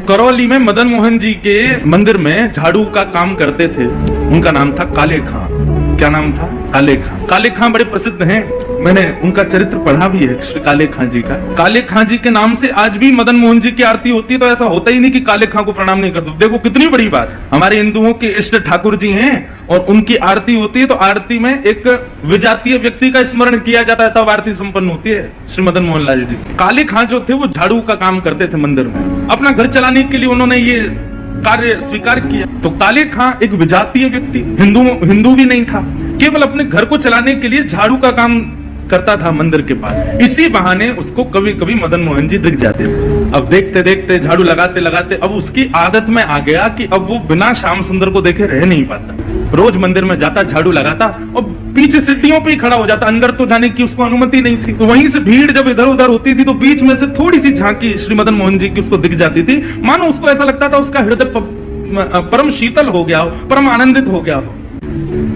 करौली में मदन मोहन जी के मंदिर में झाड़ू का काम करते थे। उनका नाम था काले खां। क्या नाम था? काले खां। काले खां बड़े प्रसिद्ध हैं, मैंने उनका चरित्र पढ़ा भी है, श्री काले खां जी का। काले खां जी के नाम से आज भी मदन मोहन जी की आरती होती है, तो ऐसा होता ही नहीं कि काले खां को प्रणाम नहीं करते। देखो कितनी बड़ी बात, हमारे हिंदुओं के इष्ट ठाकुर जी हैं और उनकी आरती होती है, तो आरती में एक विजातीय व्यक्ति का स्मरण किया जाता है, तब आरती संपन्न होती है। श्री मदन मोहन लाल जी काले खां जो थे वो झाड़ू का काम करते थे मंदिर में, अपना घर चलाने के लिए उन्होंने ये कार्य स्वीकार किया। तो काले खां एक विजातीय व्यक्ति, हिंदू भी नहीं था, केवल अपने घर को चलाने के लिए झाड़ू का काम करता था मंदिर के पास। इसी बहाने उसको कभी कभी मदन मोहन जी दिख जाते थे। अब देखते देखते झाड़ू लगाते लगाते अब उसकी आदत में आ गया कि अब वो बिना श्याम सुंदर को देखे रह नहीं पाता। रोज मंदिर में जाता, झाड़ू लगाता और पीछे सीढ़ियों पे ही खड़ा हो जाता, अंदर तो जाने की उसको अनुमति नहीं थी। तो वहीं से भीड़ जब इधर उधर होती थी तो बीच में से थोड़ी सी झांकी श्री मदन मोहन जी की उसको दिख जाती थी, मानो उसको ऐसा लगता था उसका हृदय परम शीतल हो गया हो, परम आनंदित हो गया हो।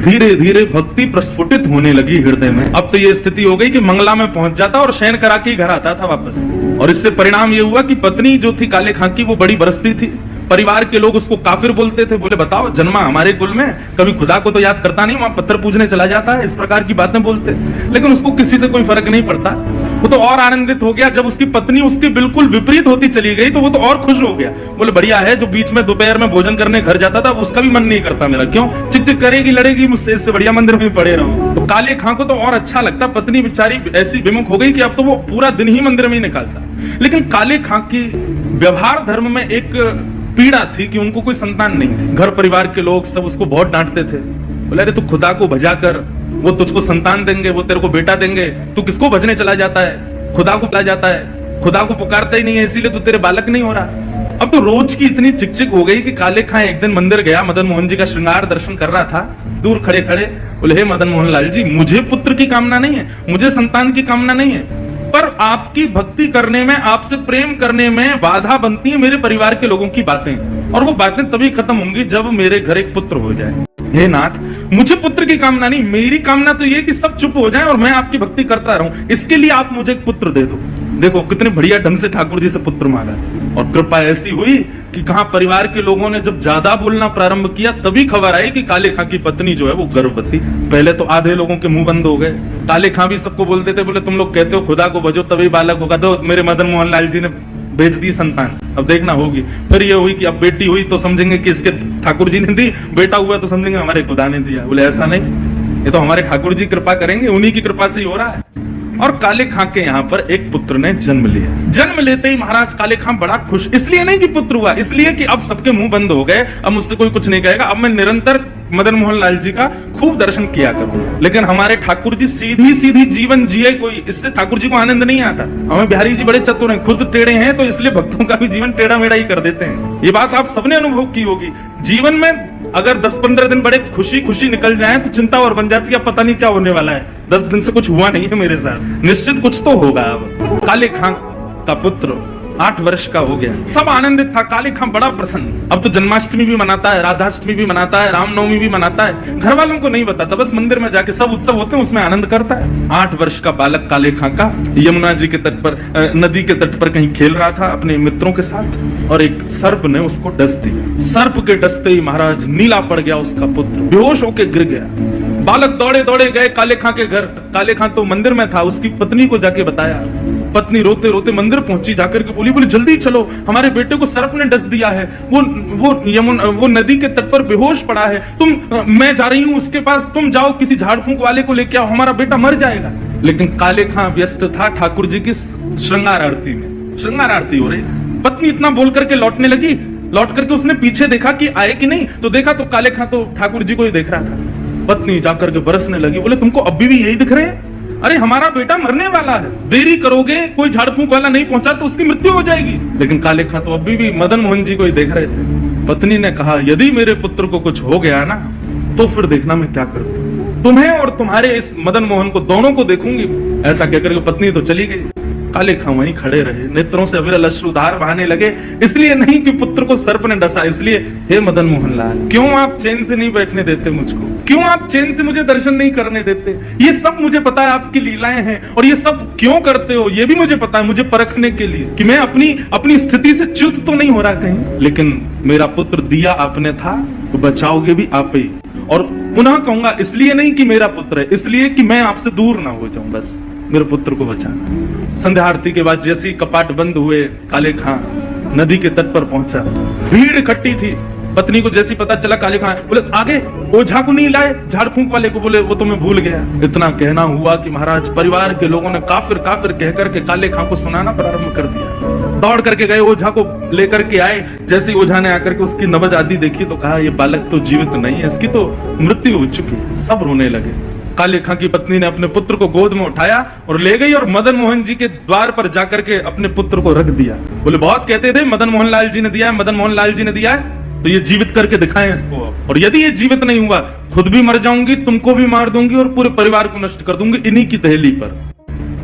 धीरे धीरे भक्ति प्रस्फुटित होने लगी हृदय में। अब तो ये स्थिति हो गई कि मंगला में पहुंच जाता और शयन करा के घर आता था वापस। और इससे परिणाम ये हुआ कि पत्नी जो थी काले खां की वो बड़ी बरसती थी। परिवार के लोग उसको काफिर बोलते थे, बोले बताओ जन्मा हमारे कुल में, कभी खुदा को तो याद करता नहीं, वहां पत्थर पूजने चला जाता है, इस प्रकार की बातें बोलते। लेकिन उसको किसी से कोई फर्क नहीं पड़ता, वो तो और आनंदित हो गया। जब उसकी पत्नी उसके बिल्कुल विपरीत होती चली गई तो वो तो और खुश हो गया, बोले बढ़िया है, जो बीच में दोपहर में भोजन करने घर जाता था उसका भी मन नहीं करता मेरा, क्यों चिक चिक करेगी लड़ेगी मुझसे, इससे बढ़िया मंदिर में पड़े रहो। तो काले खां को तो और अच्छा लगता, पत्नी बेचारी ऐसी विमुख हो गई कि अब तो वो पूरा दिन ही मंदिर में ही निकालता। लेकिन काले खां की व्यवहार धर्म में एक पीड़ा थी कि उनको कोई संतान नहीं थी। घर परिवार के लोग सब उसको बहुत डांटते थे, बोले अरे तू खुदा को भजा कर, वो तुझको संतान देंगे, वो तेरे को बेटा देंगे, तू किसको भजने चला जाता है, खुदा को चला जाता है, खुदा को पुकारता ही नहीं है, इसीलिए तू तेरे बालक नहीं हो रहा। अब तो रोज की इतनी चिकचिक हो गई कि काले खां एक दिन मंदिर गया, मदन मोहन जी का श्रृंगार दर्शन कर रहा था, दूर खड़े खड़े बोले हे मदन मोहन लाल जी, मुझे पुत्र की कामना नहीं है, मुझे संतान की कामना नहीं है, पर आपकी भक्ति करने में, आपसे प्रेम करने में बाधा बनती है मेरे परिवार के लोगों की बातें, और वो बातें तभी खत्म होंगी जब मेरे घर एक पुत्र हो जाए। हे नाथ, मुझे पुत्र की कामना नहीं, मेरी कामना तो ये कि सब चुप हो जाएं और मैं आपकी भक्ति करता रहूं, इसके लिए आप मुझे एक पुत्र दे दो। देखो कितने बढ़िया ढंग से ठाकुर जी से पुत्र मांगा, और कृपा ऐसी हुई कि कहां परिवार के लोगों ने जब ज्यादा बोलना प्रारंभ किया तभी खबर आई कि काले खां की पत्नी जो है वो गर्भवती। पहले तो आधे लोगों के मुंह बंद हो गए। काले खां भी सबको बोलते थे, बोले तुम लोग कहते हो खुदा को भजो तभी बालक होगा, तो मेरे मदन मोहन लाल जी ने भेज दी संतान, अब देखना होगी। फिर ये हुई कि अब बेटी हुई तो समझेंगे कि इसके ठाकुर जी ने दी, बेटा हुआ तो समझेंगे हमारे खुदा ने दिया। बोले ऐसा नहीं, ये तो हमारे ठाकुर जी कृपा करेंगे, उन्हीं की कृपा से ही हो रहा है। और काले खां के यहाँ पर एक पुत्र ने जन्म लिया। जन्म लेते ही महाराज काले खां बड़ा खुश, इसलिए नहीं कि पुत्र हुआ, इसलिए कि अब सबके मुंह बंद हो गए, अब मुझसे कोई कुछ नहीं कहेगा, अब मैं निरंतर मदन मोहन लाल जी का खूब दर्शन किया करूंगा। लेकिन हमारे ठाकुर जी सीधी सीधी जीवन जिए कोई, इससे ठाकुर जी को आनंद नहीं आता। हमें बिहारी जी बड़े चतुर हैं, खुद टेढ़े हैं तो इसलिए भक्तों का भी जीवन टेढ़ा मेढ़ा ही कर देते हैं। ये बात आप सबने अनुभव की होगी। जीवन में अगर 10-15 दिन बड़े खुशी खुशी निकल जाए तो चिंता और बन जाती है, पता नहीं क्या होने वाला है, 10 दिन से कुछ हुआ नहीं है मेरे साथ, निश्चित कुछ तो होगा। अब काले खां का पुत्र 8 वर्ष का हो गया, सब आनंदित था, काले खां बड़ा प्रसन्न। अब तो जन्माष्टमी भी मनाता है, राधाष्टमी भी मनाता है, रामनवमी भी मनाता है, घर वालों को नहीं बताता, बस मंदिर में जाके सब उत्सव होते हैं उसमें आनंद करता है। 8 वर्ष का बालक काले खां का यमुना जी के तट पर, नदी के तट पर कहीं खेल रहा था अपने मित्रों के साथ, और एक सर्प ने उसको डस दिया। सर्प के डसते ही महाराज नीला पड़ गया उसका पुत्र, बेहोश होकर गिर गया। बालक दौड़े दौड़े गए काले खां के घर। काले खां तो मंदिर में था, उसकी पत्नी को जाके बताया। पत्नी रोते रोते मंदिर पहुंची, जाकर के बोली जल्दी चलो, हमारे बेटे को सर्प ने डस दिया है, वो नदी के तट पर बेहोश पड़ा है, मैं जा रही हूं उसके पास, तुम जाओ किसी झाड़ फूंक वाले को लेके आओ, हमारा बेटा मर जाएगा। लेकिन काले खां व्यस्त था ठाकुर जी की श्रृंगार आरती में, श्रृंगार आरती हो रही। पत्नी इतना बोल करके लौटने लगी, लौट करके उसने पीछे देखा कि आए कि नहीं, तो देखा तो काले खां तो ठाकुर जी को ही देख रहा था। पत्नी जाकर के बरसने लगी, बोले तुमको अभी भी यही दिख रहे हैं? अरे हमारा बेटा मरने वाला है, देरी करोगे, कोई झाड़ फूंक वाला नहीं पहुंचा तो उसकी मृत्यु हो जाएगी। लेकिन काले खां तो अभी भी मदन मोहन जी को ही देख रहे थे। पत्नी ने कहा यदि मेरे पुत्र को कुछ हो गया ना तो फिर देखना मैं क्या करती हूं, तुम्हें और तुम्हारे इस मदन मोहन को दोनों को देखूंगी। ऐसा कहकर के पत्नी तो चली गई। काले खां वहीं खड़े रहे, नेत्रों से अविरल अश्रुधार बहाने लगे। इसलिए नहीं कि पुत्र को सर्प ने डसा, इसलिए हे मदन मोहन लाल, क्यों आप चैन से नहीं बैठने देते मुझको, क्यों आप चैन से मुझे दर्शन नहीं करने देते। ये सब मुझे पता है आपकी लीलाएं हैं, और ये सब क्यों करते हो ये भी मुझे पता है, मुझे परखने के लिए कि मैं अपनी स्थिति से च्युत तो नहीं हो रहा कहीं। लेकिन मेरा पुत्र दिया आपने था तो बचाओगे भी आप ही। और पुनः कहूंगा, इसलिए नहीं कि मेरा पुत्र है, इसलिए कि मैं आपसे दूर ना हो जाऊं, बस मेरे पुत्र को बचाना। संध्या आरती के बाद जैसे ही कपाट बंद हुए, काले खां नदी के तट पर पहुंचा। भीड़ इकट्ठी थी। पत्नी को जैसी पता चला काले खां, बोले आगे ओझा को नहीं लाए, झाड़ फूंक वाले को, बोले वो तो मैं भूल गया। इतना कहना हुआ कि महाराज परिवार के लोगों ने काफिर काफिर कह करके काले खां को सुनाना प्रारंभ कर दिया। दौड़ करके गए, ओझा को लेकर के आए। जैसे ओझा ने आकर के उसकी नब्ज आदि देखी तो कहा ये बालक तो जीवित नहीं है, इसकी तो मृत्यु हो चुकी है। सब रोने लगे। काले खां की पत्नी ने अपने पुत्र को गोद में उठाया और ले गई और मदन मोहन जी के द्वार पर जाकर के अपने पुत्र को रख दिया। बोले बहुत कहते थे मदन मोहन लाल जी ने दिया है, मदन मोहन लाल जी ने दिया है, तो ये जीवित करके दिखाएं इसको। और यदि ये जीवित नहीं हुआ, खुद भी मर जाऊंगी, तुमको भी मार दूंगी और पूरे परिवार को नष्ट कर दूंगी इन्हीं की दहली पर।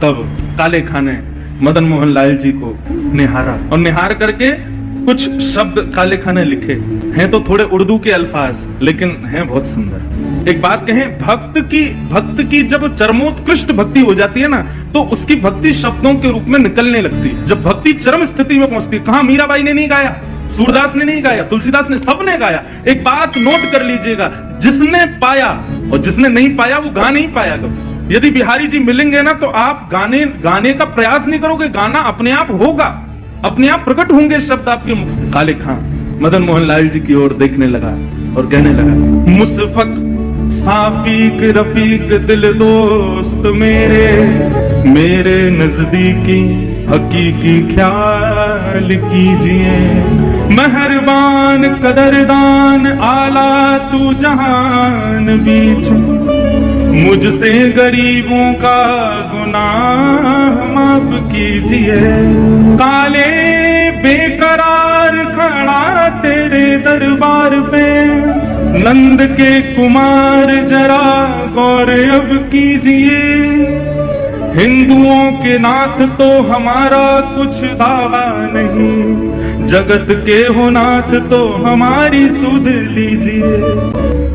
तब काले खां ने मदन मोहन लाल जी को निहारा और निहार करके कुछ शब्द काले खां ने लिखे हैं, तो थोड़े उर्दू के अल्फाज, लेकिन हैं बहुत सुंदर। एक बात कहें, भक्त की जब चरमोत्कृष्ट भक्ति हो जाती है ना, तो उसकी भक्ति शब्दों के रूप में निकलने लगती है। जब भक्ति चरम स्थिति में पहुंचती है, कहां मीराबाई ने नहीं गाया, सूरदास ने नहीं गाया, तुलसीदास ने, सबने गाया। एक बात नोट कर लीजिएगा, जिसने पाया और जिसने नहीं पाया वो गा नहीं पाया कभी। यदि बिहारी जी मिलेंगे ना तो आप गाने का प्रयास नहीं करोगे, गाना अपने आप होगा, अपने आप प्रकट होंगे शब्द आपके मुख से। काले खां मदन मोहन लाल जी की ओर देखने लगा और कहने लगा, मुसफक साफीक रफीक दिल दोस्त मेरे नजदीकी हकीकी ख्याल कीजिए, मेहरबान कदरदान आला तू जहान बीच, मुझसे गरीबों का गुनाह माफ कीजिए। काले बेकरार खड़ा तेरे दरबार पे, नंद के कुमार जरा गौर अब कीजिए, हिंदुओं के नाथ तो हमारा कुछ दावा नहीं, जगत के हो नाथ तो हमारी सुध लीजिए।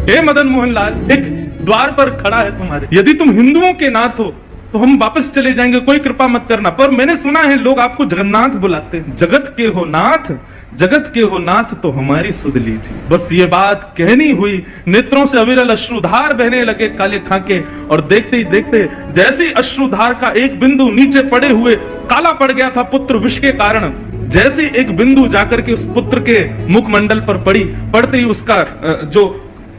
हे मदन मोहन लाल, एक द्वार पर खड़ा है तुम्हारे, यदि तुम हिंदुओं के नाथ हो तो हम वापस चले जाएंगे, कोई कृपा मत करना। पर मैंने सुना है लोग आपको जगन्नाथ बुलाते हैं, जगत के हो नाथ तो हमारी सुध लीजिए। बस ये बात कहनी हुई, नेत्रों से अविरल अश्रुधार बहने लगे काले खां के, और देखते ही देखते जैसे अश्रुधार का एक बिंदु नीचे पड़े हुए काला पड़ गया था पुत्र विष के कारण, जैसे एक बिंदु जाकर के उस पुत्र के मुखमंडल पर पड़ते ही उसका जो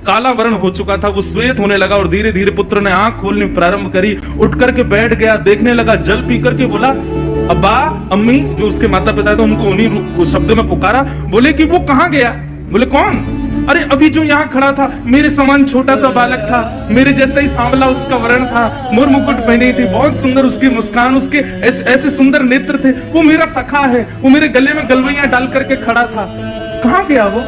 काला वर्ण हो चुका था वो श्वेत होने लगा, और धीरे धीरे पुत्र ने आंख खोलने प्रारंभ करी, उठ करके बैठ गया, देखने लगा, जल पी करके बोला अब्बा अम्मी, जो उसके माता पिता थे उनको उन्हीं शब्द में पुकारा। बोले कि वो कहाँ गया? बोले कौन? अरे अभी जो यहाँ खड़ा था, मेरे समान छोटा सा बालक था, मेरे जैसा ही सांवला उसका वर्ण था, मोर मुकुट पहनी थी, बहुत सुंदर उसकी मुस्कान, उसके ऐसे सुंदर नेत्र थे, वो मेरा सखा है, वो मेरे गले में गलवैया डाल करके खड़ा था, कहाँ गया वो?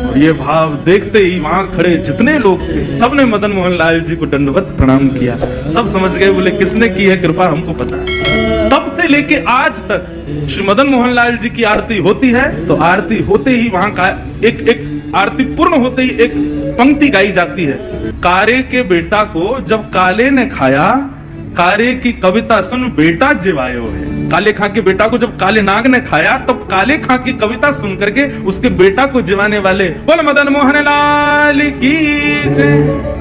और ये भाव देखते ही वहां खड़े जितने लोग थे सबने मदन मोहन लाल जी को दंडवत प्रणाम किया। सब समझ गए, बोले किसने की है कृपा हमको पता है। तब से लेके आज तक श्री मदन मोहन लाल जी की आरती होती है तो आरती होते ही वहां का एक आरती पूर्ण होते ही एक पंक्ति गाई जाती है, कारे के बेटा को जब काले ने खाया, कारे की कविता सुन बेटा जिवायो है। काले खां के बेटा को जब काले नाग ने खाया तब काले खां की कविता सुन करके उसके बेटा को जिवाने वाले बोल मदन मोहन लाल की जय।